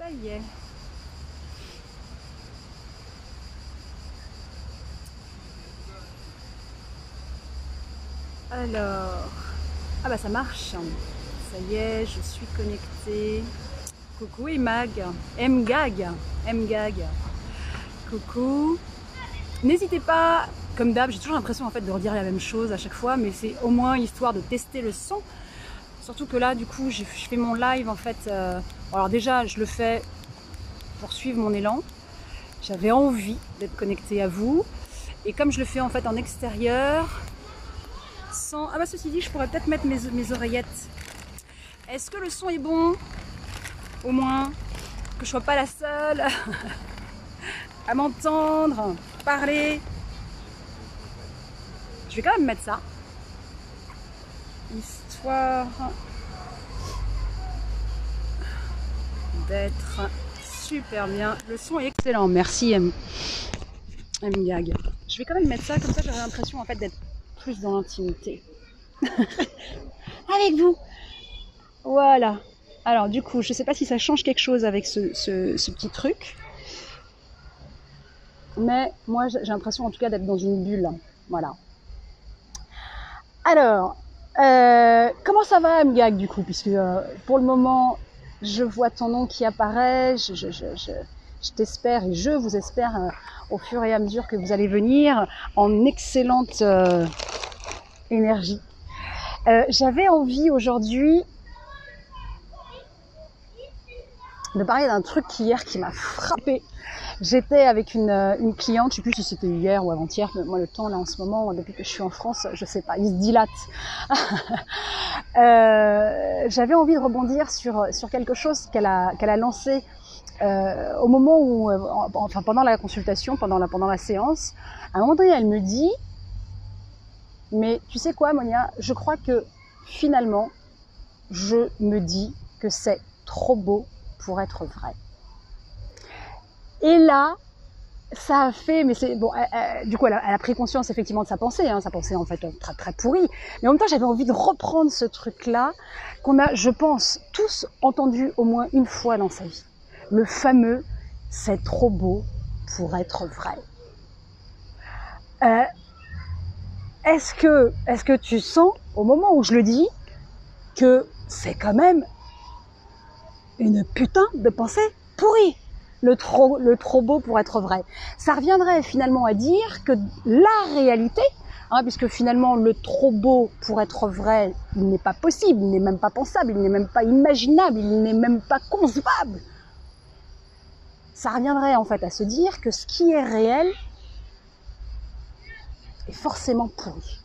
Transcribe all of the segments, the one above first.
Ça y est. Alors, ah bah ça marche. Ça y est, je suis connectée. Coucou Emag, Mgag. Coucou. N'hésitez pas, comme d'hab, j'ai toujours l'impression en fait de redire la même chose à chaque fois, mais c'est au moins histoire de tester le son. Surtout que là, du coup, je fais mon live en fait. Alors déjà, je le fais pour suivre mon élan. J'avais envie d'être connectée à vous, et comme je le fais en fait en extérieur, sans... Ah bah ceci dit, je pourrais peut-être mettre mes oreillettes. Est-ce que le son est bon? Au moins, que je sois pas la seule à m'entendre parler. Je vais quand même mettre ça, histoire d'être super bien. Le son est excellent, merci Mgag. Je vais quand même mettre ça, comme ça j'aurai l'impression en fait d'être plus dans l'intimité. Avec vous. Voilà. Alors du coup, je sais pas si ça change quelque chose avec ce petit truc. Mais moi j'ai l'impression en tout cas d'être dans une bulle. Voilà. Alors, comment ça va Mgag du coup? Puisque pour le moment, je vois ton nom qui apparaît, je t'espère et je vous espère au fur et à mesure que vous allez venir en excellente énergie. J'avais envie aujourd'hui de parler d'un truc hier qui m'a frappée. J'étais avec une cliente, je sais plus si c'était hier ou avant-hier, mais moi le temps là en ce moment, depuis que je suis en France, je sais pas, il se dilate. J'avais envie de rebondir sur quelque chose qu'elle a lancé au moment où, enfin pendant la consultation, pendant la séance. À un moment donné, elle me dit, mais tu sais quoi Monia, je crois que finalement, je me dis que c'est trop beau pour être vrai. Et là, ça a fait, mais c'est bon. Du coup, elle a pris conscience effectivement de sa pensée en fait très très pourrie. Mais en même temps, j'avais envie de reprendre ce truc-là qu'on a, je pense, tous entendu au moins une fois dans sa vie. Le fameux « c'est trop beau pour être vrai ». Est-ce que tu sens au moment où je le dis que c'est quand même une putain de pensée pourrie? Le trop beau pour être vrai. Ça reviendrait finalement à dire que la réalité, puisque finalement le trop beau pour être vrai, il n'est pas possible, il n'est même pas pensable, il n'est même pas imaginable, il n'est même pas concevable. Ça reviendrait en fait à se dire que ce qui est réel est forcément pourri.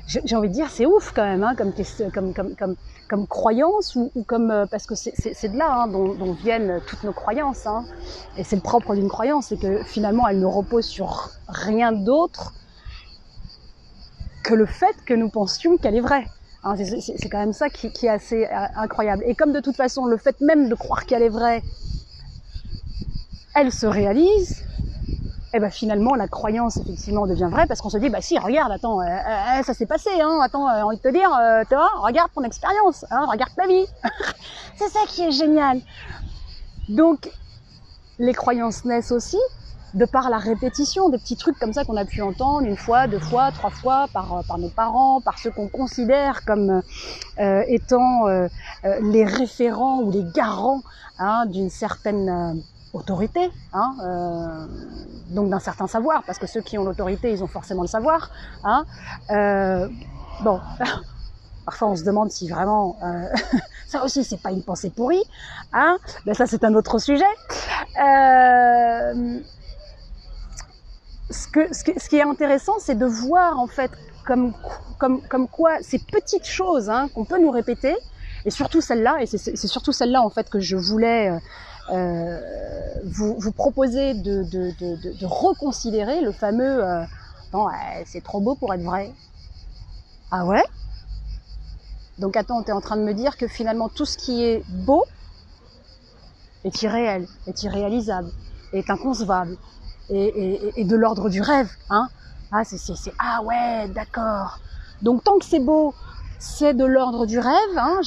J'ai envie de dire, c'est ouf quand même, comme croyance ou comme parce que c'est de là dont viennent toutes nos croyances, et c'est le propre d'une croyance, c'est que finalement elle ne repose sur rien d'autre que le fait que nous pensions qu'elle est vraie. C'est quand même ça qui est assez incroyable. Et comme de toute façon le fait même de croire qu'elle est vraie, elle se réalise. Et ben finalement la croyance effectivement devient vraie parce qu'on se dit bah si regarde attends ça s'est passé attends envie de te dire tu vois regarde ton expérience regarde ta vie. C'est ça qui est génial. Donc les croyances naissent aussi de par la répétition des petits trucs comme ça qu'on a pu entendre une fois, deux fois, trois fois par nos parents, par ceux qu'on considère comme étant les référents ou les garants d'une certaine autorité, donc d'un certain savoir, parce que ceux qui ont l'autorité, ils ont forcément le savoir. Bon, parfois on se demande si vraiment ça aussi c'est pas une pensée pourrie, ben ça c'est un autre sujet. Ce qui est intéressant, c'est de voir en fait comme quoi ces petites choses qu'on peut nous répéter, et surtout celle-là, et c'est surtout celle-là en fait que je voulais vous proposer de reconsidérer le fameux non, c'est trop beau pour être vrai. Ah ouais? Donc attends, t'es en train de me dire que finalement tout ce qui est beau est irréel, est irréalisable, est inconcevable, et de l'ordre du rêve, Ah, ah ouais, d'accord. Donc tant que c'est beau, c'est de l'ordre du rêve, hein,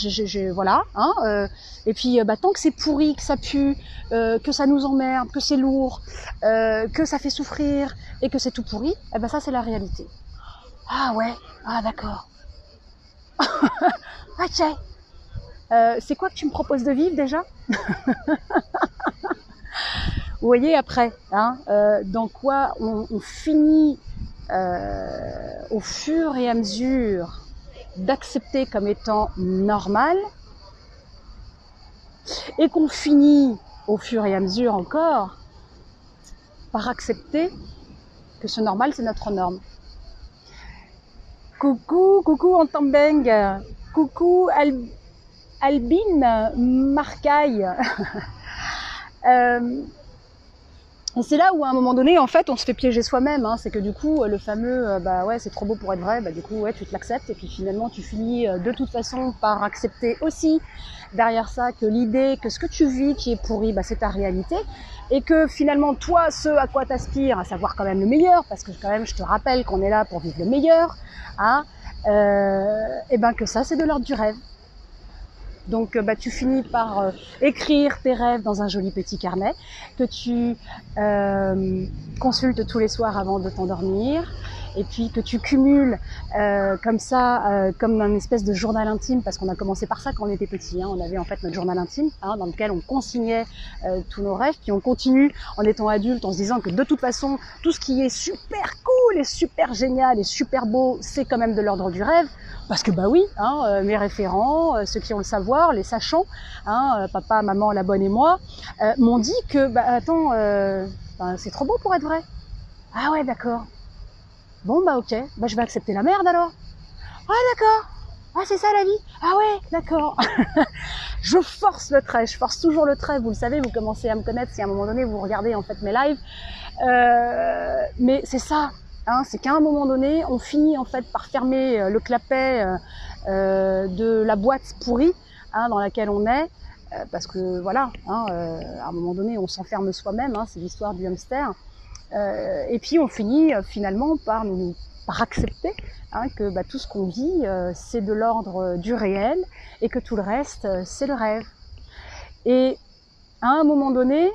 voilà. Hein, et puis tant que c'est pourri, que ça pue, que ça nous emmerde, que c'est lourd, que ça fait souffrir et que c'est tout pourri, eh ben ça c'est la réalité. Ah ouais, ah d'accord. Ok. C'est quoi que tu me proposes de vivre déjà? Vous voyez après, hein, dans quoi on finit au fur et à mesure d'accepter comme étant normal et qu'on finit au fur et à mesure encore par accepter que ce normal c'est notre norme. Coucou Antambeng, coucou Albine Marcaille. Et c'est là où à un moment donné, en fait, on se fait piéger soi-même. Hein. C'est que du coup, le fameux, bah ouais, c'est trop beau pour être vrai. Bah du coup, ouais, tu te l'acceptes et puis finalement, tu finis de toute façon par accepter aussi derrière ça que l'idée que ce que tu vis qui est pourri, bah c'est ta réalité et que finalement, toi, ce à quoi t'aspires, à savoir quand même le meilleur, parce que quand même, je te rappelle qu'on est là pour vivre le meilleur, hein, et ben que ça, c'est de l'ordre du rêve. Donc tu finis par écrire tes rêves dans un joli petit carnet que tu consultes tous les soirs avant de t'endormir et puis que tu cumules comme ça, comme un espèce de journal intime, parce qu'on a commencé par ça quand on était petit, hein, on avait en fait notre journal intime, hein, dans lequel on consignait tous nos rêves, puis on continue en étant adulte en se disant que de toute façon, tout ce qui est super cool et super génial et super beau, c'est quand même de l'ordre du rêve, parce que bah oui, hein, mes référents, ceux qui ont le savoir, les sachants, hein, papa, maman, la bonne et moi, m'ont dit que, bah attends, c'est trop beau pour être vrai. Ah ouais, d'accord. Bon bah ok, bah je vais accepter la merde alors. Ah d'accord. Ah c'est ça la vie. Ah ouais, d'accord. Je force le trait, je force toujours le trait. Vous le savez, vous commencez à me connaître si à un moment donné vous regardez en fait mes lives. Mais c'est ça, hein, c'est qu'à un moment donné, on finit en fait par fermer le clapet de la boîte pourrie, hein, dans laquelle on est. Parce que voilà, hein, à un moment donné, on s'enferme soi-même. Hein, c'est l'histoire du hamster. Et puis on finit finalement par accepter, hein, que bah, tout ce qu'on vit c'est de l'ordre du réel et que tout le reste c'est le rêve. Et à un moment donné,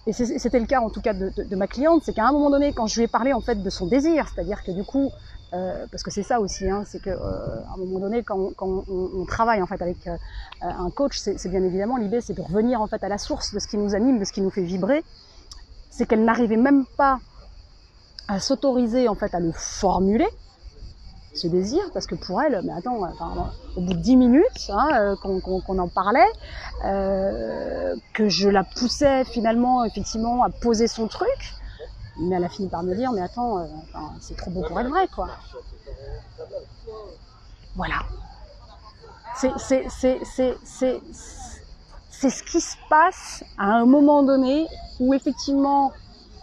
et c'était le cas en tout cas de ma cliente, c'est qu'à un moment donné quand je lui ai parlé en fait de son désir, c'est-à-dire que du coup parce que c'est ça aussi, hein, c'est que à un moment donné quand on travaille en fait avec un coach, c'est bien évidemment l'idée, c'est de revenir en fait à la source de ce qui nous anime, de ce qui nous fait vibrer. C'est qu'elle n'arrivait même pas à s'autoriser en fait à le formuler, ce désir, parce que pour elle, mais attends, au bout de 10 minutes hein, qu'on en parlait, que je la poussais finalement effectivement à poser son truc, mais elle a fini par me dire, mais attends, c'est trop beau pour être vrai, quoi. Voilà. C'est ce qui se passe à un moment donné où effectivement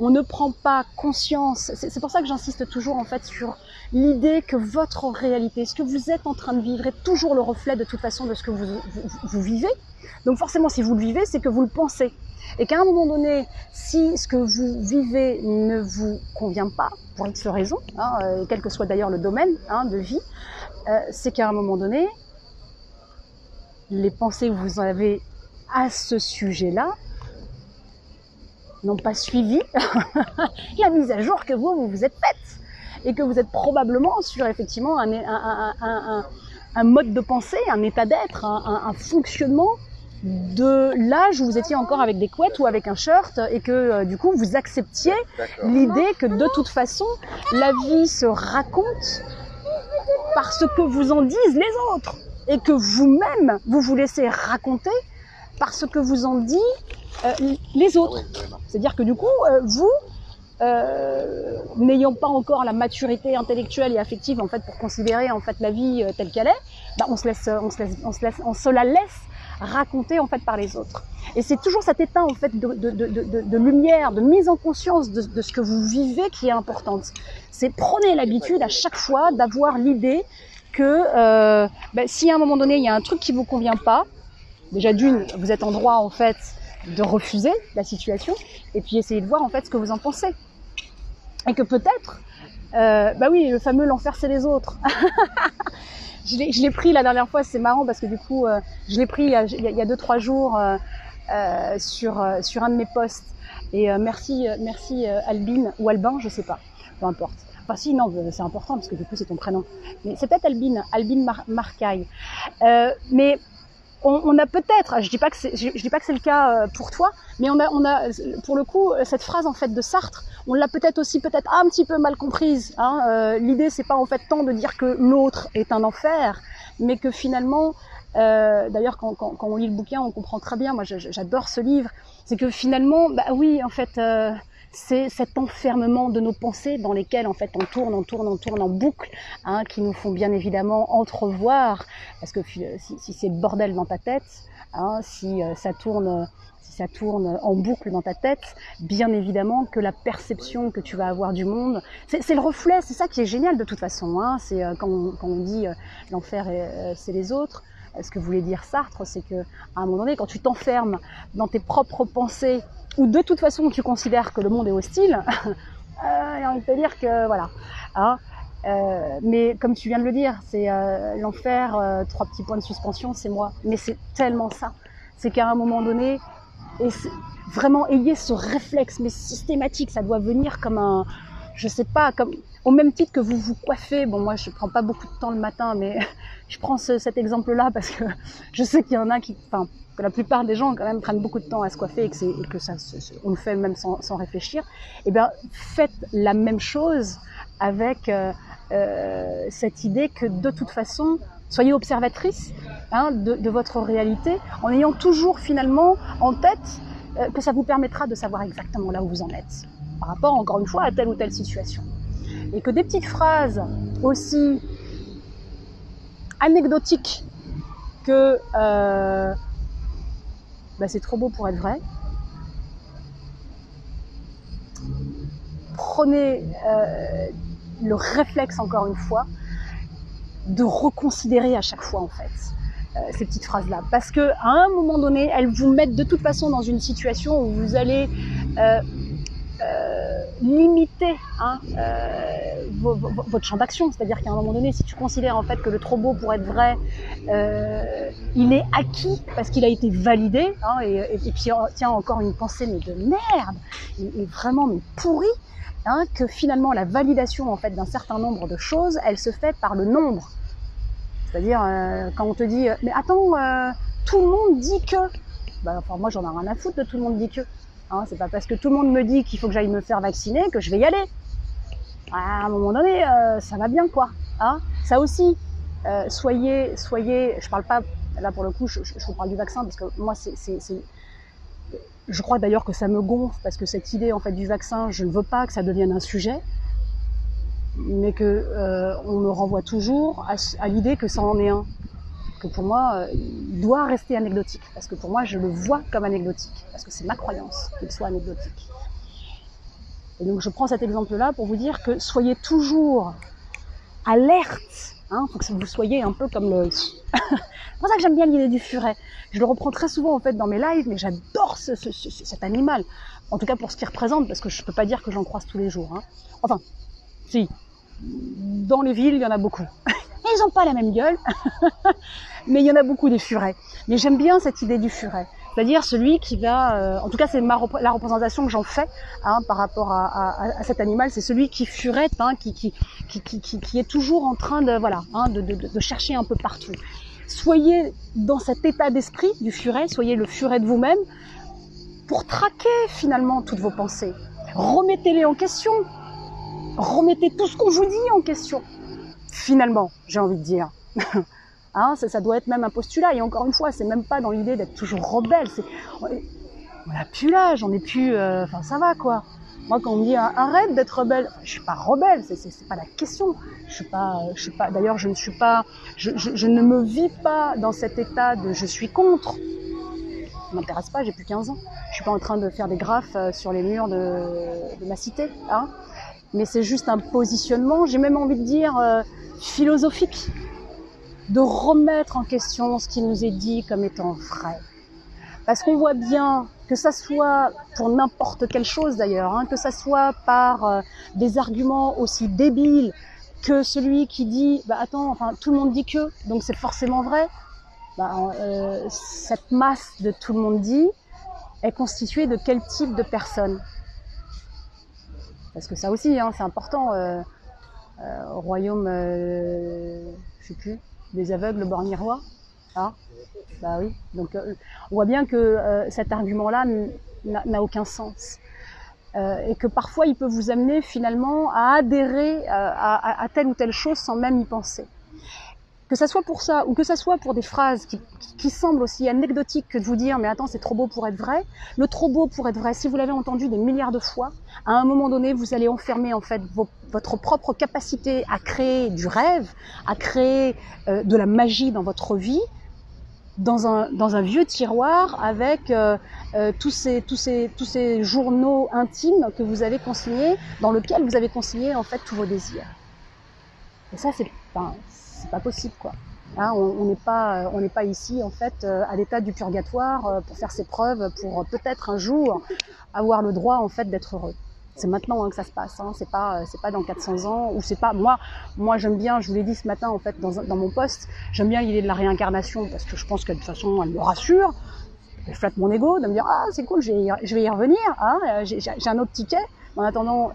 on ne prend pas conscience. C'est pour ça que j'insiste toujours en fait sur l'idée que votre réalité, ce que vous êtes en train de vivre est toujours le reflet de toute façon de ce que vous vivez. Donc forcément si vous le vivez, c'est que vous le pensez. Et qu'à un moment donné, si ce que vous vivez ne vous convient pas, pour X raisons, hein, quel que soit d'ailleurs le domaine hein, de vie, c'est qu'à un moment donné, les pensées que vous avez à ce sujet-là n'ont pas suivi la mise à jour que vous êtes faite et que vous êtes probablement sur effectivement un mode de pensée, un état d'être, un fonctionnement de l'âge où vous étiez encore avec des couettes ou avec un shirt et que du coup vous acceptiez l'idée que de toute façon la vie se raconte par ce que vous en disent les autres et que vous-même vous vous laissez raconter par ce que vous en dit les autres. C'est-à-dire que du coup vous n'ayant pas encore la maturité intellectuelle et affective en fait pour considérer en fait la vie telle qu'elle est, bah, on se la laisse raconter en fait par les autres. Et c'est toujours cet état en fait de lumière, de mise en conscience de ce que vous vivez qui est importante. C'est prenez l'habitude à chaque fois d'avoir l'idée que si à un moment donné il y a un truc qui vous convient pas, déjà d'une, vous êtes en droit en fait de refuser la situation et puis essayer de voir en fait ce que vous en pensez. Et que peut-être, bah oui, le fameux l'enfer c'est les autres. Je l'ai pris la dernière fois, c'est marrant parce que du coup, je l'ai pris il y a 2-3 jours sur un de mes posts. Et merci Albine ou Albin, je sais pas, peu importe. Enfin si, non, c'est important parce que du coup c'est ton prénom. Mais c'est peut-être Albine Marcaille. Mais on a peut-être, je dis pas que c'est le cas pour toi, mais on a pour le coup cette phrase en fait de Sartre, on l'a peut-être un petit peu mal comprise. Hein. L'idée c'est pas en fait tant de dire que l'autre est un enfer, mais que finalement, d'ailleurs quand on lit le bouquin, on comprend très bien. Moi j'adore ce livre. C'est que finalement, bah oui, en fait, c'est cet enfermement de nos pensées dans lesquelles en fait on tourne en boucle, hein, qui nous font bien évidemment entrevoir, parce que si c'est le bordel dans ta tête, hein, si ça tourne en boucle dans ta tête, bien évidemment que la perception que tu vas avoir du monde, c'est le reflet, c'est ça qui est génial de toute façon, hein, c'est quand on dit l'enfer c'est les autres. Ce que voulait dire Sartre, c'est que à un moment donné, quand tu t'enfermes dans tes propres pensées, ou de toute façon tu considères que le monde est hostile, j'ai envie de te dire que voilà. Hein, mais comme tu viens de le dire, c'est l'enfer, 3 petits points de suspension, c'est moi. Mais c'est tellement ça. C'est qu'à un moment donné, et vraiment ayez ce réflexe, mais systématique, ça doit venir comme un, je sais pas, comme au même titre que vous vous coiffez. Bon, moi je prends pas beaucoup de temps le matin, mais je prends cet exemple-là parce que je sais qu'il y en a que la plupart des gens quand même prennent beaucoup de temps à se coiffer et que ça, on le fait même sans réfléchir. Eh bien, faites la même chose avec cette idée que de toute façon, soyez observatrice, hein, de votre réalité, en ayant toujours finalement en tête que ça vous permettra de savoir exactement là où vous en êtes, par rapport encore une fois à telle ou telle situation. Et que des petites phrases aussi anecdotiques que c'est trop beau pour être vrai. Prenez le réflexe, encore une fois, de reconsidérer à chaque fois en fait ces petites phrases-là, parce que à un moment donné, elles vous mettent de toute façon dans une situation où vous allez limiter votre champ d'action. C'est-à-dire qu'à un moment donné, si tu considères en fait que le trop beau pour être vrai, il est acquis parce qu'il a été validé, hein, et puis tiens, encore une pensée mais de merde, et vraiment mais pourrie, hein, que finalement la validation en fait d'un certain nombre de choses, elle se fait par le nombre. C'est-à-dire quand on te dit mais attends, tout le monde dit que, moi j'en ai rien à foutre de tout le monde dit que. Hein, c'est pas parce que tout le monde me dit qu'il faut que j'aille me faire vacciner que je vais y aller. À un moment donné, ça va bien quoi. Hein, ça aussi, soyez. Je parle pas là pour le coup. Je vous parle du vaccin parce que moi je crois d'ailleurs que ça me gonfle parce que cette idée en fait du vaccin, je ne veux pas que ça devienne un sujet, mais que on me renvoie toujours à l'idée que ça en est un. Que pour moi, il doit rester anecdotique. Parce que pour moi, je le vois comme anecdotique. Parce que c'est ma croyance qu'il soit anecdotique. Et donc, je prends cet exemple-là pour vous dire que soyez toujours alerte. Hein, faut que vous soyez un peu comme le... C'est pour ça que j'aime bien l'idée du furet. Je le reprends très souvent en fait dans mes lives, mais j'adore cet animal. En tout cas pour ce qu'il représente, parce que je peux pas dire que j'en croise tous les jours. Hein. Enfin, si. Dans les villes, il y en a beaucoup. Ils n'ont pas la même gueule, mais il y en a beaucoup des furets. Mais j'aime bien cette idée du furet, c'est-à-dire celui qui va, en tout cas c'est la représentation que j'en fais par rapport à cet animal, c'est celui qui furette, qui est toujours en train de chercher un peu partout. Soyez dans cet état d'esprit du furet, soyez le furet de vous-même pour traquer finalement toutes vos pensées. Remettez-les en question, remettez tout ce qu'on vous dit en question. Finalement, j'ai envie de dire. Hein, ça doit être même un postulat. Et encore une fois, c'est même pas dans l'idée d'être toujours rebelle. On n'a plus l'âge, on n'est plus... ça va, quoi. Moi, quand on me dit arrête d'être rebelle, je suis pas rebelle, c'est pas la question. Je suis pas. D'ailleurs, je ne me vis pas dans cet état de je suis contre. Ça m'intéresse pas, j'ai plus 15 ans. Je suis pas en train de faire des graphes sur les murs de ma cité, hein. Mais c'est juste un positionnement, j'ai même envie de dire philosophique, de remettre en question ce qui nous est dit comme étant vrai. Parce qu'on voit bien que ça soit pour n'importe quelle chose d'ailleurs, hein, que ça soit par des arguments aussi débiles que celui qui dit bah attends, enfin tout le monde dit que, donc c'est forcément vrai. Bah, cette masse de tout le monde dit est constituée de quel type de personnes? Parce que ça aussi, hein, c'est important. Au royaume, je sais plus, des aveugles borgnirois. Ah, bah oui. Donc on voit bien que cet argument-là n'a aucun sens. Et que parfois il peut vous amener finalement à adhérer à telle ou telle chose sans même y penser. Que ça soit pour ça, ou que ça soit pour des phrases qui semblent aussi anecdotiques que de vous dire « mais attends, c'est trop beau pour être vrai ». Le trop beau pour être vrai, si vous l'avez entendu des milliards de fois, à un moment donné, vous allez enfermer en fait votre propre capacité à créer du rêve, à créer de la magie dans votre vie, dans un vieux tiroir avec tous ces journaux intimes que vous avez consignés, dans lesquels vous avez consigné en fait tous vos désirs. Et ça, c'est pas possible, quoi. Hein, on n'est pas ici en fait à l'état du purgatoire pour faire ses preuves, pour peut-être un jour avoir le droit en fait d'être heureux. C'est maintenant hein, que ça se passe. Hein, c'est pas dans 400 ans ou c'est pas moi j'aime bien. Je vous l'ai dit ce matin en fait dans mon post, j'aime bien l'idée de la réincarnation parce que je pense que de toute façon elle me rassure. Elle flatte mon ego de me dire ah c'est cool, je vais y revenir. Hein, j'ai un autre ticket. En attendant,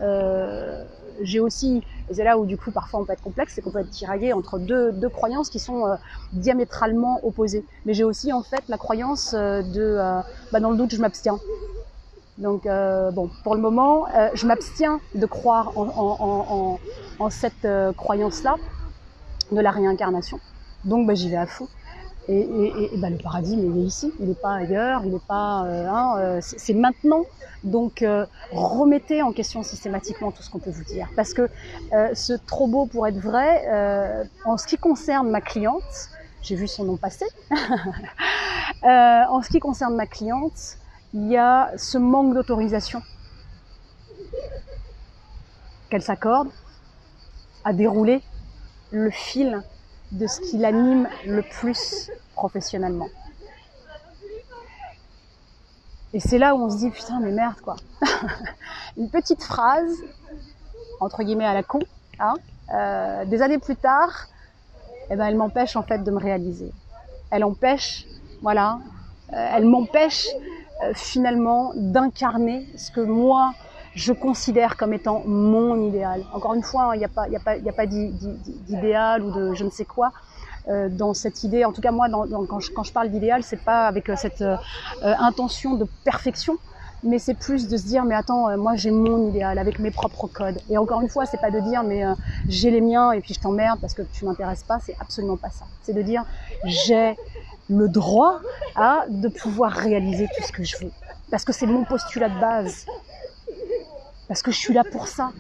j'ai aussi, et c'est là où du coup parfois on peut être complexe, c'est qu'on peut être tiraillé entre deux croyances qui sont diamétralement opposées. Mais j'ai aussi en fait la croyance dans le doute je m'abstiens. Donc bon, pour le moment, je m'abstiens de croire en cette croyance-là de la réincarnation. Donc j'y vais à fond. Et le paradis, mais il est ici, il n'est pas ailleurs, il n'est pas, c'est maintenant. Donc remettez en question systématiquement tout ce qu'on peut vous dire, parce que ce trop beau pour être vrai, en ce qui concerne ma cliente, j'ai vu son nom passer. En ce qui concerne ma cliente, il y a ce manque d'autorisation qu'elle s'accorde à dérouler le fil de ce qui l'anime le plus professionnellement. Et c'est là où on se dit putain mais merde quoi. Une petite phrase entre guillemets à la con, hein, des années plus tard, elle m'empêche en fait de me réaliser. Elle m'empêche finalement d'incarner ce que moi je considère comme étant mon idéal. Encore une fois, il n'y a pas d'idéal ou de je ne sais quoi dans cette idée. En tout cas, moi, quand je parle d'idéal, c'est pas avec cette intention de perfection, mais c'est plus de se dire, mais attends, moi j'ai mon idéal avec mes propres codes. Et encore une fois, c'est pas de dire, mais j'ai les miens et puis je t'emmerde parce que tu m'intéresses pas. C'est absolument pas ça. C'est de dire, j'ai le droit de pouvoir réaliser tout ce que je veux, parce que c'est mon postulat de base. Parce que je suis là pour ça.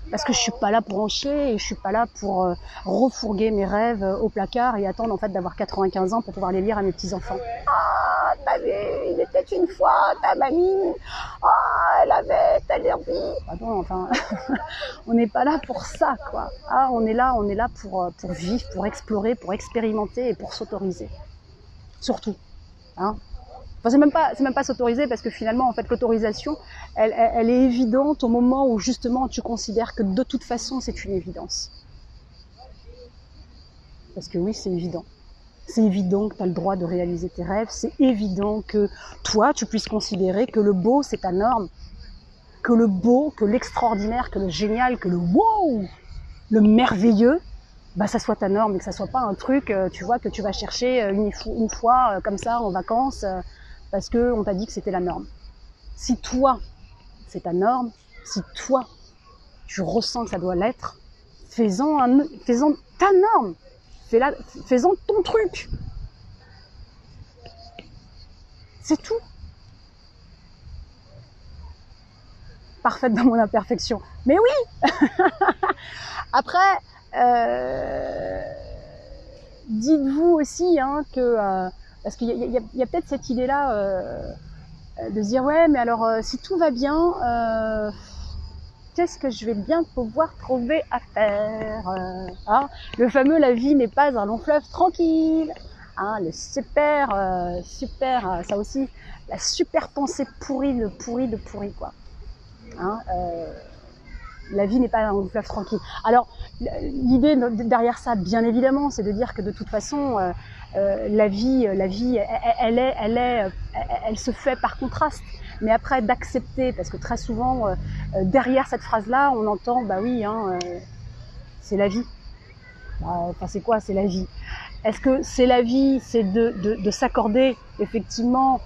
Parce que je suis pas là pour en chier et je suis pas là pour refourguer mes rêves au placard et attendre en fait d'avoir 95 ans pour pouvoir les lire à mes petits-enfants. Ah, t'as vu, il était une fois ta mamie. Ah, elle avait telle envie. Pardon, enfin, on n'est pas là pour ça, quoi. Ah, on est là pour vivre, pour explorer, pour expérimenter et pour s'autoriser. Surtout, hein. Enfin, c'est même pas s'autoriser parce que finalement, en fait, l'autorisation, elle est évidente au moment où justement tu considères que de toute façon c'est une évidence. Parce que oui, c'est évident. C'est évident que tu as le droit de réaliser tes rêves. C'est évident que toi, tu puisses considérer que le beau, c'est ta norme. Que le beau, que l'extraordinaire, que le génial, que le wow, le merveilleux, ça soit ta norme et que ça soit pas un truc, tu vois, que tu vas chercher une fois comme ça en vacances. Parce que on t'a dit que c'était la norme. Si toi, c'est ta norme, si toi, tu ressens que ça doit l'être, fais-en ta norme, fais-en ton truc. C'est tout. Parfaite dans mon imperfection. Mais oui. Après, dites-vous aussi que parce qu'il y a peut-être cette idée-là de se dire ouais, mais alors si tout va bien, qu'est-ce que je vais bien pouvoir trouver à faire hein, le fameux la vie n'est pas un long fleuve tranquille. Hein, le super, ça aussi, la super pensée pourrie de pourri, quoi. Hein, la vie n'est pas un long fleuve tranquille. Alors, l'idée derrière ça, bien évidemment, c'est de dire que de toute façon, la vie, elle se fait par contraste. Mais après, d'accepter, parce que très souvent, derrière cette phrase-là, on entend, bah oui, hein, c'est la vie. Enfin, c'est quoi, c'est la vie? Est-ce que c'est la vie, c'est de s'accorder, effectivement,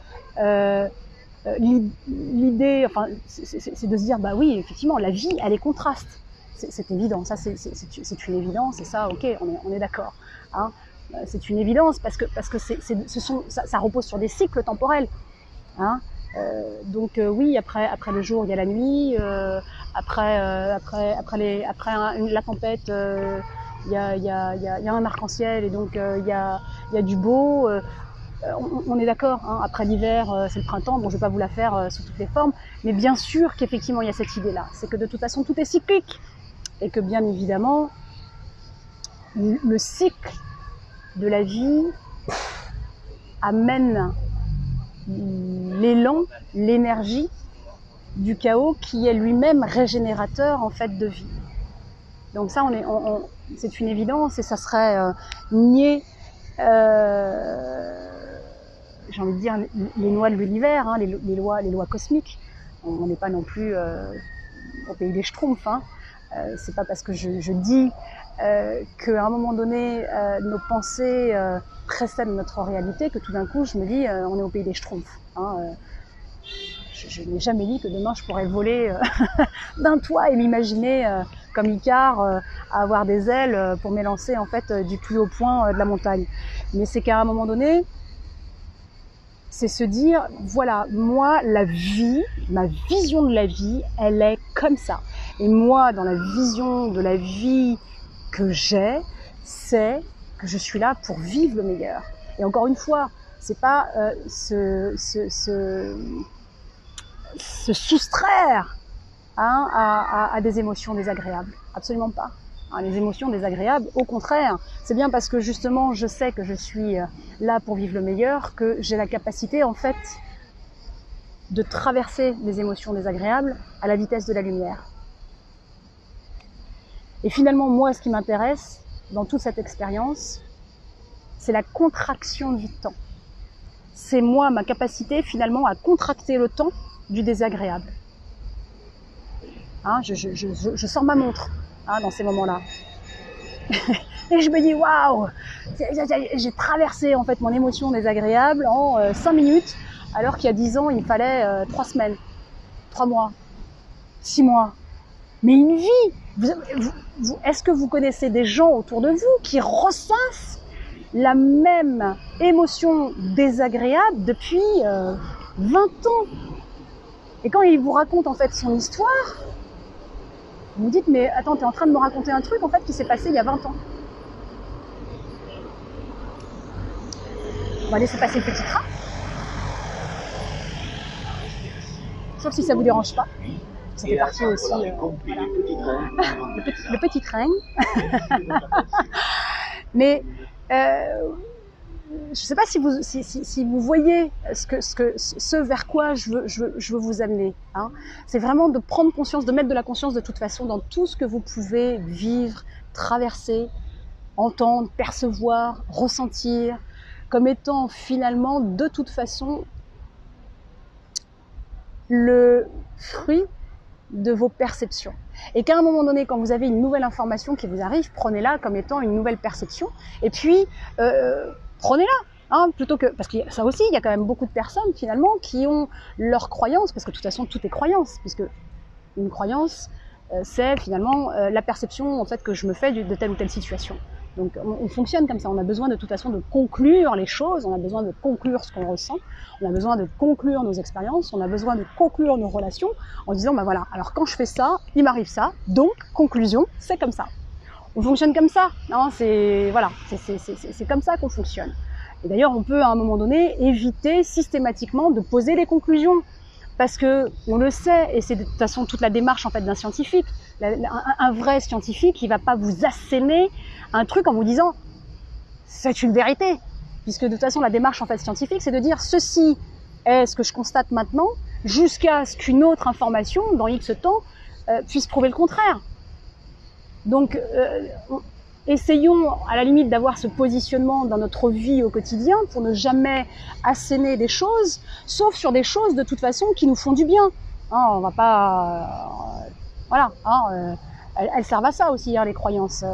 l'idée, enfin, c'est de se dire, bah oui, effectivement, la vie, elle est contraste. C'est évident, ça, c'est une évidence, et ça, ok, on est d'accord. Hein, c'est une évidence parce que ça repose sur des cycles temporels. Hein, donc oui, après le jour, il y a la nuit. Après la tempête, il y a un arc-en-ciel, et donc il y a du beau. On est d'accord, hein, après l'hiver, c'est le printemps. Bon, je vais pas vous la faire sous toutes les formes, mais bien sûr qu'effectivement il y a cette idée-là, c'est que de toute façon tout est cyclique, et que bien évidemment le cycle de la vie amène l'élan, l'énergie du chaos qui est lui-même régénérateur en fait de vie. Donc ça, c'est une évidence, et ça serait nier, j'ai envie de dire, les lois de l'univers, hein, les lois cosmiques. On n'est pas non plus au pays des Schtroumpfs. Hein. C'est pas parce que je dis qu'à un moment donné, nos pensées précèdent notre réalité que tout d'un coup, je me dis on est au pays des Schtroumpfs. Hein. Je n'ai jamais dit que demain, je pourrais voler d'un toit et m'imaginer comme Icare, avoir des ailes pour m'élancer en fait du plus haut point de la montagne. Mais c'est qu'à un moment donné, c'est se dire, voilà, moi, la vie, ma vision de la vie, elle est comme ça. Et moi, dans la vision de la vie que j'ai, c'est que je suis là pour vivre le meilleur. Et encore une fois, c'est pas se soustraire, hein, à des émotions désagréables. Absolument pas. Hein, les émotions désagréables, au contraire, c'est bien parce que justement je sais que je suis là pour vivre le meilleur, que j'ai la capacité en fait de traverser les émotions désagréables à la vitesse de la lumière. Et finalement, moi, ce qui m'intéresse dans toute cette expérience, c'est la contraction du temps. C'est moi, ma capacité finalement à contracter le temps du désagréable. Hein, je sors ma montre, hein, dans ces moments-là. Et je me dis, waouh, j'ai traversé en fait mon émotion désagréable en 5 minutes, alors qu'il y a 10 ans, il me fallait 3 semaines, 3 mois, 6 mois. Mais une vie, est-ce que vous connaissez des gens autour de vous qui ressassent la même émotion désagréable depuis 20 ans? Et quand il vous raconte en fait son histoire, vous vous dites, mais attends, t'es en train de me raconter un truc en fait qui s'est passé il y a 20 ans. On va laisser passer le petit train. Sauf si ça vous dérange pas. Ça fait partie aussi, voilà. le petit train. Mais je ne sais pas si vous voyez ce vers quoi je veux vous amener. Hein. C'est vraiment de prendre conscience, de mettre de la conscience de toute façon dans tout ce que vous pouvez vivre, traverser, entendre, percevoir, ressentir, comme étant finalement de toute façon le fruit de vos perceptions. Et qu'à un moment donné, quand vous avez une nouvelle information qui vous arrive, prenez-la comme étant une nouvelle perception. Et puis, prenez-la. Hein, plutôt que, parce que ça aussi, il y a quand même beaucoup de personnes finalement qui ont leurs croyances, parce que de toute façon, tout est croyance, puisque une croyance, c'est finalement la perception en fait que je me fais de telle ou telle situation. Donc on fonctionne comme ça, on a besoin de toute façon de conclure les choses, on a besoin de conclure ce qu'on ressent, on a besoin de conclure nos expériences, on a besoin de conclure nos relations en disant bah voilà, alors quand je fais ça, il m'arrive ça, donc conclusion, c'est comme ça. On fonctionne comme ça, hein, c'est comme ça qu'on fonctionne. Et d'ailleurs on peut à un moment donné éviter systématiquement de poser des conclusions. Parce que on le sait, et c'est de toute façon toute la démarche en fait d'un scientifique. Un vrai scientifique, il va pas vous asséner un truc en vous disant c'est une vérité, puisque de toute façon la démarche en fait scientifique, c'est de dire ceci est ce que je constate maintenant, jusqu'à ce qu'une autre information, dans X temps, puisse prouver le contraire. Donc, essayons à la limite d'avoir ce positionnement dans notre vie au quotidien pour ne jamais asséner des choses, sauf sur des choses de toute façon qui nous font du bien. Hein, on va pas... voilà, hein, elles servent à ça aussi, hein, les croyances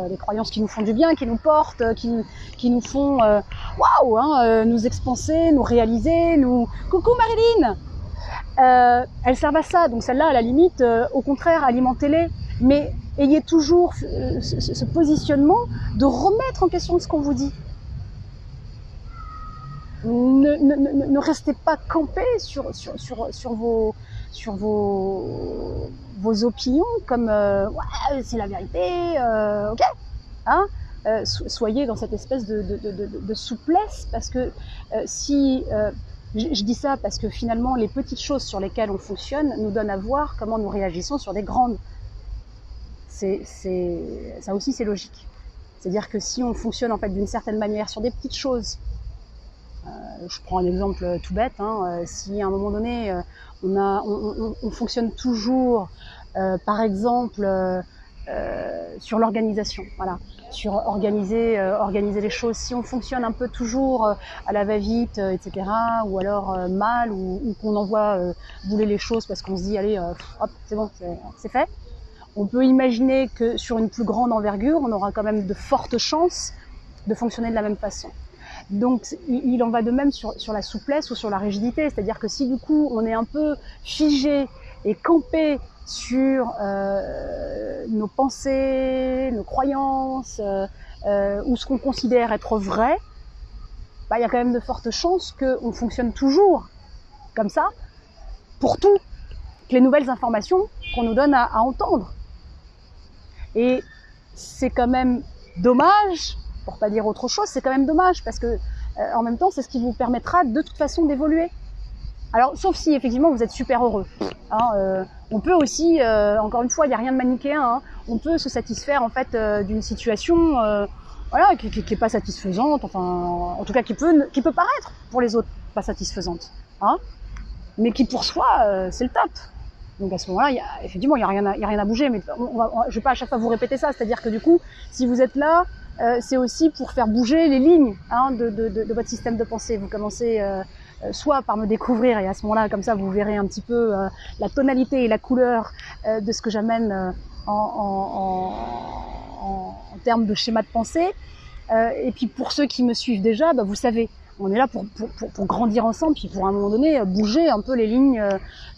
qui nous font du bien, qui nous portent, qui nous font waouh, hein, nous expanser, nous réaliser, nous... Coucou Marilyn. Elles servent à ça, donc celle-là, à la limite, au contraire, alimentez-les, mais ayez toujours ce positionnement de remettre en question ce qu'on vous dit. Ne restez pas campé sur vos opinions comme ouais, c'est la vérité, ok, hein, soyez dans cette espèce de souplesse, parce que si je dis ça parce que finalement les petites choses sur lesquelles on fonctionne nous donnent à voir comment nous réagissons sur des grandes. Ça aussi c'est logique. C'est-à-dire que si on fonctionne en fait d'une certaine manière sur des petites choses, je prends un exemple tout bête, hein, si à un moment donné on fonctionne toujours par exemple sur l'organisation, voilà, sur organiser les choses, si on fonctionne un peu toujours à la va-vite, etc., ou alors mal, ou qu'on envoie bouler les choses parce qu'on se dit allez hop c'est bon, c'est fait. On peut imaginer que sur une plus grande envergure, on aura quand même de fortes chances de fonctionner de la même façon. Donc il en va de même sur la souplesse ou sur la rigidité, c'est-à-dire que si du coup on est un peu figé et campé sur nos pensées, nos croyances, ou ce qu'on considère être vrai, bah, il y a quand même de fortes chances qu'on fonctionne toujours comme ça pour toutes les nouvelles informations qu'on nous donne à entendre. Et c'est quand même dommage, pour pas dire autre chose, c'est quand même dommage parce que en même temps c'est ce qui vous permettra de toute façon d'évoluer. Alors sauf si effectivement vous êtes super heureux, hein, on peut aussi, encore une fois il n'y a rien de manichéen, hein, on peut se satisfaire en fait d'une situation voilà, qui est pas satisfaisante, enfin en tout cas qui peut paraître pour les autres pas satisfaisante, hein, mais qui pour soi c'est le top. Donc à ce moment-là, effectivement, il y a rien à bouger, mais je vais pas à chaque fois vous répéter ça, c'est-à-dire que du coup, si vous êtes là, c'est aussi pour faire bouger les lignes, hein, de votre système de pensée. Vous commencez soit par me découvrir, et à ce moment-là, comme ça, vous verrez un petit peu la tonalité et la couleur de ce que j'amène en termes de schéma de pensée. Et puis pour ceux qui me suivent déjà, bah, vous savez, on est là pour grandir ensemble, puis pour à un moment donné bouger un peu les lignes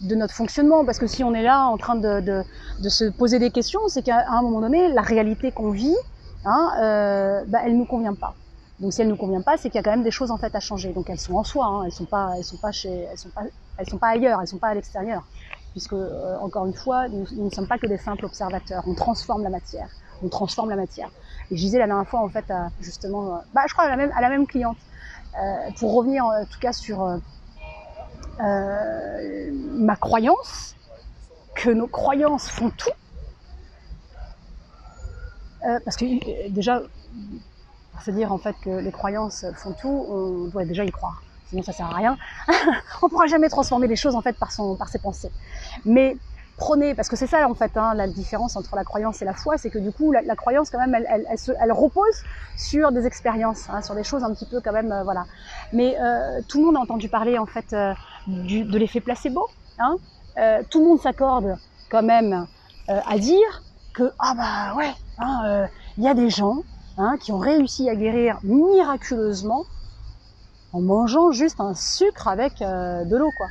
de notre fonctionnement. Parce que si on est là en train de se poser des questions, c'est qu'à un moment donné, la réalité qu'on vit, hein, bah, elle nous convient pas. Donc si elle nous convient pas, c'est qu'il y a quand même des choses en fait à changer. Donc elles sont en soi, hein, elles sont pas ailleurs, elles sont pas à l'extérieur. Puisque encore une fois, nous ne sommes pas que des simples observateurs. On transforme la matière. On transforme la matière. Et je disais la dernière fois en fait, justement, je crois à la même cliente. Pour revenir en tout cas sur ma croyance, que nos croyances font tout, parce que déjà, pour se dire en fait que les croyances font tout, on doit déjà y croire, sinon ça sert à rien. On pourra jamais transformer les choses en fait par ses pensées. Mais prenez, parce que c'est ça en fait, hein, la différence entre la croyance et la foi, c'est que du coup la croyance quand même elle repose sur des expériences, hein, sur des choses un petit peu quand même voilà. Mais tout le monde a entendu parler en fait de l'effet placebo, hein. Tout le monde s'accorde quand même à dire que ah bah ouais, hein, y a des gens, hein, qui ont réussi à guérir miraculeusement en mangeant juste un sucre avec de l'eau, quoi.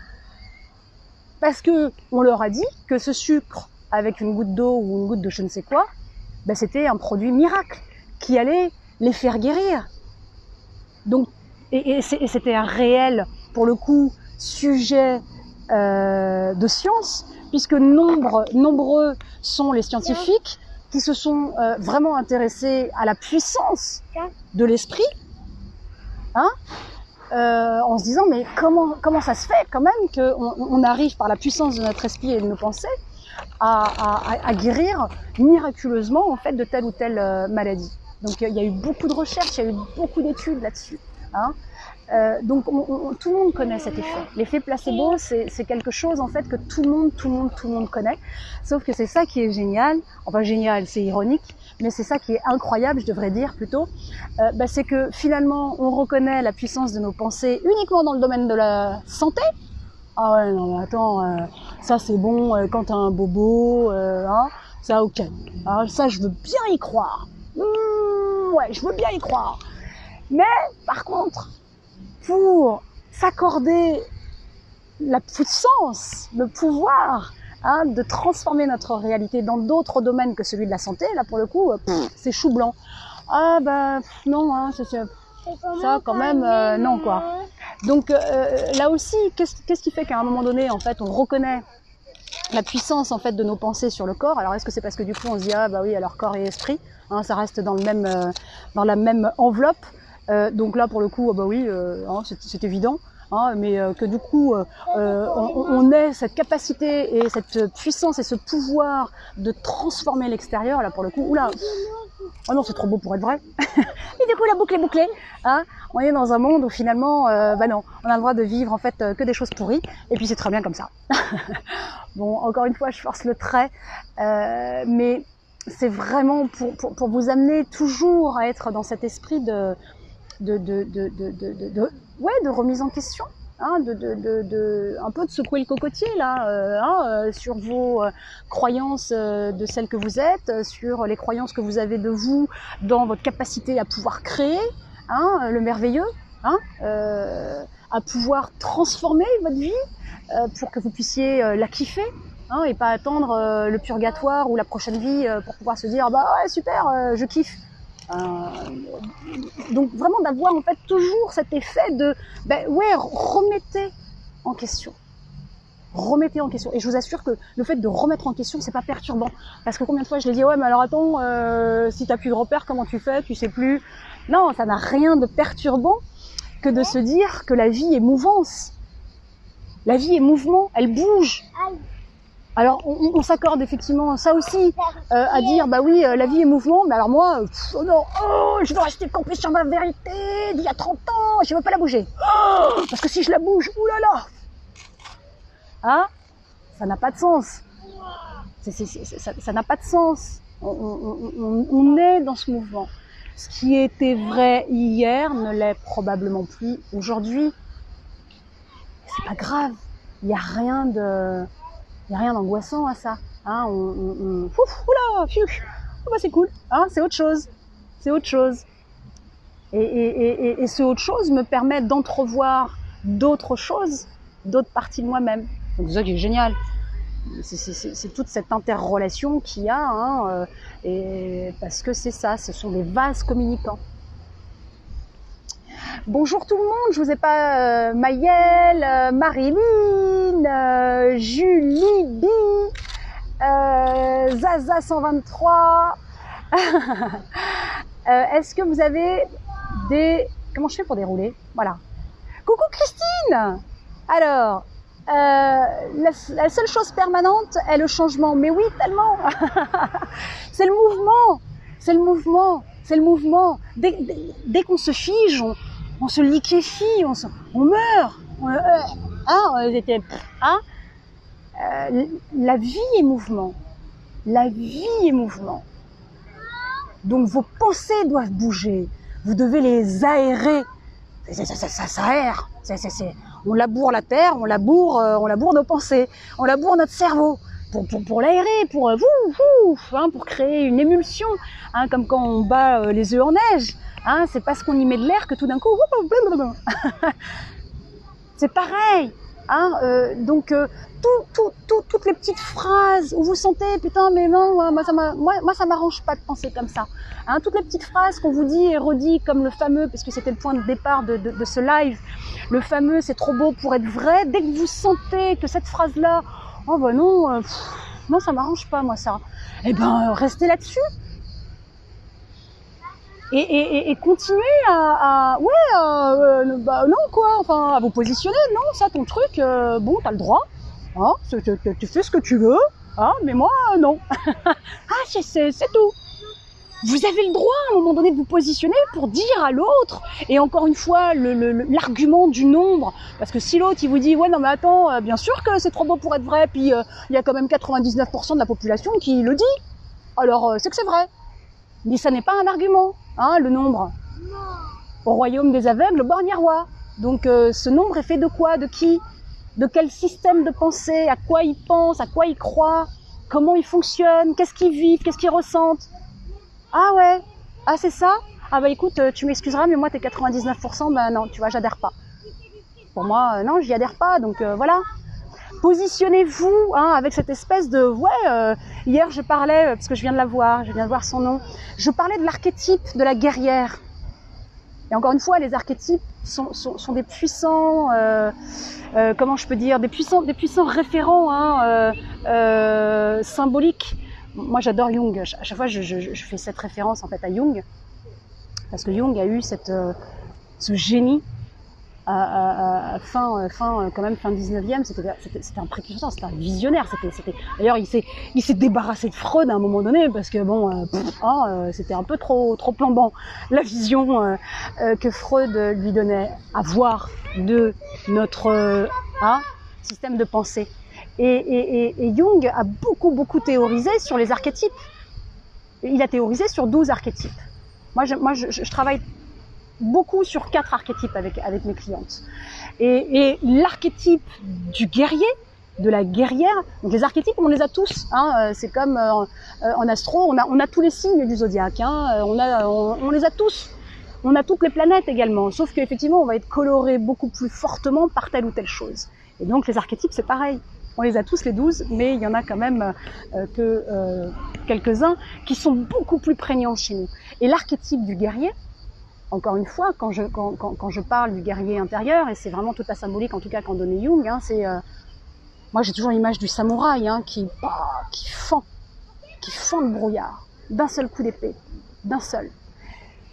Parce que on leur a dit que ce sucre avec une goutte d'eau ou une goutte de je ne sais quoi, ben c'était un produit miracle qui allait les faire guérir. Donc, et c'était un réel, pour le coup, sujet de science, puisque nombreux sont les scientifiques qui se sont vraiment intéressés à la puissance de l'esprit, hein, en se disant mais comment ça se fait quand même qu'on arrive par la puissance de notre esprit et de nos pensées à guérir miraculeusement en fait de telle ou telle maladie. Donc il y a eu beaucoup de recherches, il y a eu beaucoup d'études là-dessus, hein. Donc tout le monde connaît cet effet. L'effet placebo, c'est quelque chose en fait que tout le monde connaît. Sauf que c'est ça qui est génial. Enfin génial, c'est ironique, mais c'est ça qui est incroyable, je devrais dire plutôt. C'est que finalement, on reconnaît la puissance de nos pensées uniquement dans le domaine de la santé. Ah ouais, non mais attends, ça c'est bon quand t'as un bobo, hein, ça ok. Alors, ça je veux bien y croire. Ouais, je veux bien y croire. Mais par contre, pour s'accorder la puissance, le pouvoir de transformer notre réalité dans d'autres domaines que celui de la santé, là pour le coup, c'est chou blanc. Ah bah non, hein, ça quand même, non quoi. Donc là aussi, qu'est-ce qui fait qu'à un moment donné, en fait, on reconnaît la puissance en fait de nos pensées sur le corps? Alors est-ce que c'est parce que du coup on se dit ah bah oui alors corps et esprit, hein, ça reste dans le même, dans la même enveloppe. Donc là pour le coup bah oui, hein, c'est évident. Hein, mais que du coup on ait cette capacité et cette puissance et ce pouvoir de transformer l'extérieur, là pour le coup, oula, oh non c'est trop beau pour être vrai. Et du coup la boucle est bouclée, hein, on est dans un monde où finalement bah non, on a le droit de vivre en fait que des choses pourries, et puis c'est très bien comme ça. Bon, encore une fois je force le trait, mais c'est vraiment pour vous amener toujours à être dans cet esprit de remise en question, hein, un peu de secouer le cocotier là, sur vos croyances de celles que vous êtes, sur les croyances que vous avez de vous, dans votre capacité à pouvoir créer, hein, le merveilleux, hein, à pouvoir transformer votre vie pour que vous puissiez la kiffer. Hein, et pas attendre le purgatoire ou la prochaine vie pour pouvoir se dire bah ouais super, je kiffe. Donc vraiment d'avoir en fait toujours cet effet de remettez en question. Remettez en question. Et je vous assure que le fait de remettre en question, c'est pas perturbant. Parce que combien de fois je l'ai dit, ouais mais alors attends, si t'as plus de repères, comment tu fais, tu sais plus. Non, ça n'a rien de perturbant que de se dire que la vie est mouvance. La vie est mouvement, elle bouge. Alors on s'accorde effectivement ça aussi à dire bah oui la vie est mouvement, mais alors moi oh non, je veux rester campé sur ma vérité d'il y a 30 ans, je veux pas la bouger. Parce que si je la bouge, oulala, hein, ça n'a pas de sens. Ça n'a pas de sens. On est dans ce mouvement. Ce qui était vrai hier ne l'est probablement plus aujourd'hui. C'est pas grave. Il y a rien d'angoissant à ça. Hein, oula, pfiou, oh bah c'est cool. Hein, c'est autre chose. C'est autre chose. Et ce autre chose me permet d'entrevoir d'autres choses, d'autres parties de moi-même. Donc c'est ça qui est génial. C'est toute cette interrelation qu'il y a, hein, et parce que c'est ça, ce sont des vases communicants. Bonjour tout le monde, je vous ai pas Maëlle, Marilyn, Julie B, Zaza 123. Est-ce que vous avez des... Comment je fais pour dérouler? Voilà. Coucou Christine. Alors, la seule chose permanente est le changement. Mais oui, tellement. C'est le mouvement. C'est le mouvement. C'est le mouvement. Dès qu'on se fige, on se liquéfie, on meurt. La vie est mouvement. La vie est mouvement. Donc vos pensées doivent bouger. Vous devez les aérer. Ça s'aère. On laboure la terre, on laboure nos pensées, on laboure notre cerveau pour l'aérer, pour pour créer une émulsion, hein, comme quand on bat les œufs en neige. Hein, c'est parce qu'on y met de l'air que tout d'un coup, c'est pareil. Hein, donc toutes les petites phrases où vous sentez putain mais non moi ça m'arrange pas de penser comme ça. Hein, toutes les petites phrases qu'on vous dit et redit comme le fameux, parce que c'était le point de départ de ce live, le fameux c'est trop beau pour être vrai. Dès que vous sentez que cette phrase là oh bah non non ça m'arrange pas moi ça, eh ben restez là-dessus. Et continuer bah non quoi, enfin à vous positionner, non ça ton truc, bon t'as le droit, hein, tu fais ce que tu veux, hein, mais moi non. Ah c'est tout. vous avez le droit à un moment donné de vous positionner pour dire à l'autre, et encore une fois l'argument du nombre, parce que si l'autre il vous dit ouais non mais attends, bien sûr que c'est trop beau pour être vrai, puis il y a quand même 99% de la population qui le dit, alors c'est que c'est vrai, mais ça n'est pas un argument, hein, le nombre. Au royaume des aveugles, borgne y roi. Donc ce nombre est fait de quoi, de qui, de quel système de pensée, à quoi ils pensent, à quoi ils croient, comment ils fonctionnent, qu'est-ce qu'ils vivent, qu'est-ce qu'ils ressentent. Ah ouais, ah c'est ça. Ah bah écoute, tu m'excuseras, mais moi t'es 99%, ben non, tu vois, j'adhère pas. Pour moi, non, j'y adhère pas, donc voilà. Positionnez-vous hein, avec cette espèce de... Ouais, hier je parlais, parce que je viens de voir son nom, je parlais de l'archétype de la guerrière. Et encore une fois, les archétypes sont des puissants, comment je peux dire, des puissants référents hein, symboliques. Moi, j'adore Jung. À chaque fois, je fais cette référence en fait à Jung, parce que Jung a eu ce génie fin 19e, c'était un précurseur, c'était un visionnaire, d'ailleurs il s'est débarrassé de Freud à un moment donné parce que bon c'était un peu trop plombant la vision que Freud lui donnait à voir de notre système de pensée, et Jung a beaucoup théorisé sur les archétypes. Il a théorisé sur 12 archétypes. Moi je travaille beaucoup sur 4 archétypes avec mes clientes. Et l'archétype du guerrier, de la guerrière, donc les archétypes on les a tous, hein, c'est comme en astro, on a tous les signes du zodiaque, hein, on les a tous. On a toutes les planètes également, sauf qu'effectivement on va être coloré beaucoup plus fortement par telle ou telle chose. Et donc les archétypes c'est pareil. On les a tous les 12, mais il y en a quand même quelques-uns qui sont beaucoup plus prégnants chez nous. Et l'archétype du guerrier, encore une fois, quand je parle du guerrier intérieur, et c'est vraiment toute la symbolique, en tout cas qu'en donnait Jung, hein, c'est moi j'ai toujours l'image du samouraï hein, qui fend le brouillard d'un seul coup d'épée, d'un seul.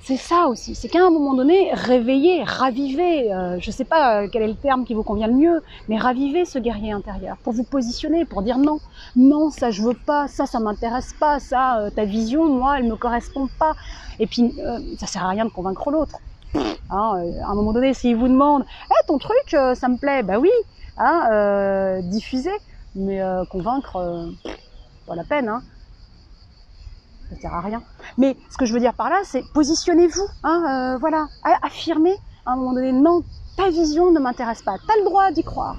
C'est ça aussi, c'est qu'à un moment donné, réveiller, raviver, je sais pas quel est le terme qui vous convient le mieux, mais raviver ce guerrier intérieur, pour vous positionner, pour dire non, ça je veux pas, ça m'intéresse pas, ça, ta vision, moi, elle me correspond pas. Et puis, ça sert à rien de convaincre l'autre. À un moment donné, s'il vous demande, ton truc, ça me plaît, bah oui, diffuser, mais convaincre, pas la peine, hein. Ça sert à rien. Mais ce que je veux dire par là, c'est positionnez-vous, hein, voilà, affirmez à un moment donné, non, ta vision ne m'intéresse pas, t'as le droit d'y croire.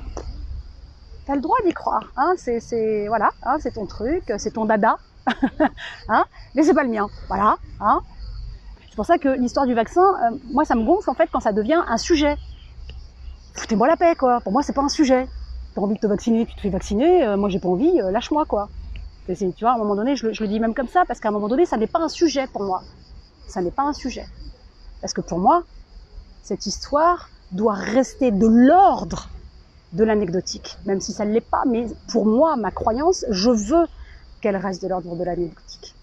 T'as le droit d'y croire, hein, voilà, hein, c'est ton truc, c'est ton dada, hein, mais c'est pas le mien, voilà, hein. C'est pour ça que l'histoire du vaccin, moi ça me gonfle en fait quand ça devient un sujet. Foutez-moi la paix, quoi, pour moi c'est pas un sujet. T'as envie de te vacciner, tu te fais vacciner, moi j'ai pas envie, lâche-moi, quoi. Tu vois, à un moment donné, je le dis même comme ça, parce qu'à un moment donné, ça n'est pas un sujet pour moi. Ça n'est pas un sujet. Parce que pour moi, cette histoire doit rester de l'ordre de l'anecdotique, même si ça ne l'est pas, mais pour moi, ma croyance, je veux qu'elle reste de l'ordre de l'anecdotique.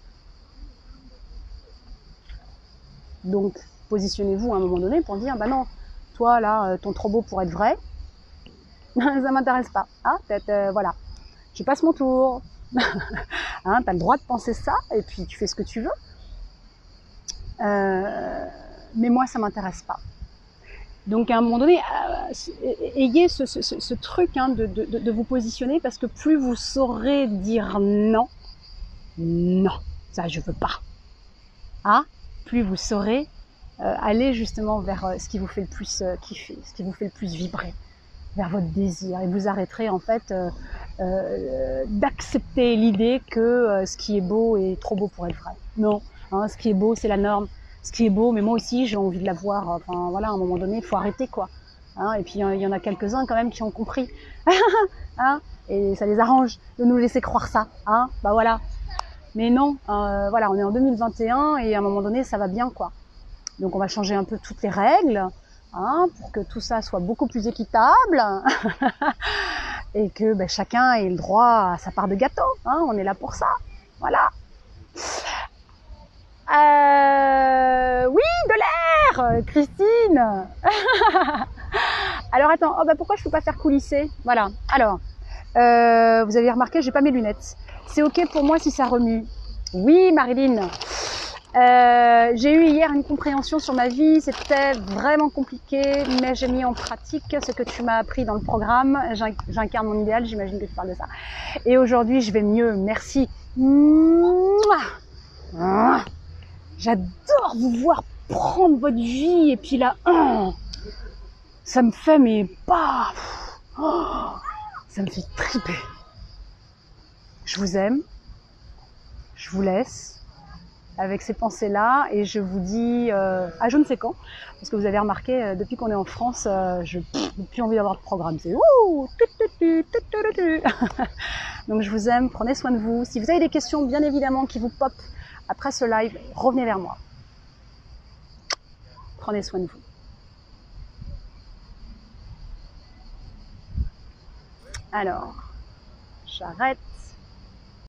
Donc, positionnez-vous à un moment donné pour dire, bah non, toi là, ton trop beau pour être vrai, ça m'intéresse pas. Ah, peut-être, voilà, je passe mon tour. Hein, t'as le droit de penser ça et puis tu fais ce que tu veux, mais moi ça m'intéresse pas. Donc à un moment donné, ayez ce truc hein, de vous positionner, parce que plus vous saurez dire non, ça je veux pas, hein, plus vous saurez aller justement vers ce qui vous fait le plus kiffer, ce qui vous fait le plus vibrer, vers votre désir, et vous arrêterez en fait d'accepter l'idée que ce qui est beau est trop beau pour être vrai. Non, hein, ce qui est beau c'est la norme, ce qui est beau, mais moi aussi j'ai envie de l'avoir, enfin voilà, à un moment donné il faut arrêter quoi. Hein, et puis il y en a quelques-uns quand même qui ont compris, hein, et ça les arrange de nous laisser croire ça, hein, bah voilà. Mais non, voilà, on est en 2021 et à un moment donné ça va bien quoi. Donc on va changer un peu toutes les règles, hein, pour que tout ça soit beaucoup plus équitable et que ben, chacun ait le droit à sa part de gâteau, hein, on est là pour ça, voilà. Oui, de l'air, Christine. Alors attends, oh, bah, pourquoi je peux pas faire coulisser? Voilà, alors, vous avez remarqué, j'ai pas mes lunettes. C'est ok pour moi si ça remue. Oui, Marilyn. J'ai eu hier une compréhension sur ma vie, c'était vraiment compliqué, mais j'ai mis en pratique ce que tu m'as appris dans le programme. J'incarne mon idéal, j'imagine que tu parles de ça. Et aujourd'hui, je vais mieux, merci. J'adore vous voir prendre votre vie, et puis là, ça me fait, mais paf, ça me fait triper. Je vous aime, je vous laisse avec ces pensées-là, et je vous dis à je ne sais quand, parce que vous avez remarqué, depuis qu'on est en France, je n'ai plus envie d'avoir de programme, c'est ouh, donc je vous aime, prenez soin de vous. Si vous avez des questions, bien évidemment, qui vous pop après ce live, revenez vers moi. Prenez soin de vous. Alors, j'arrête.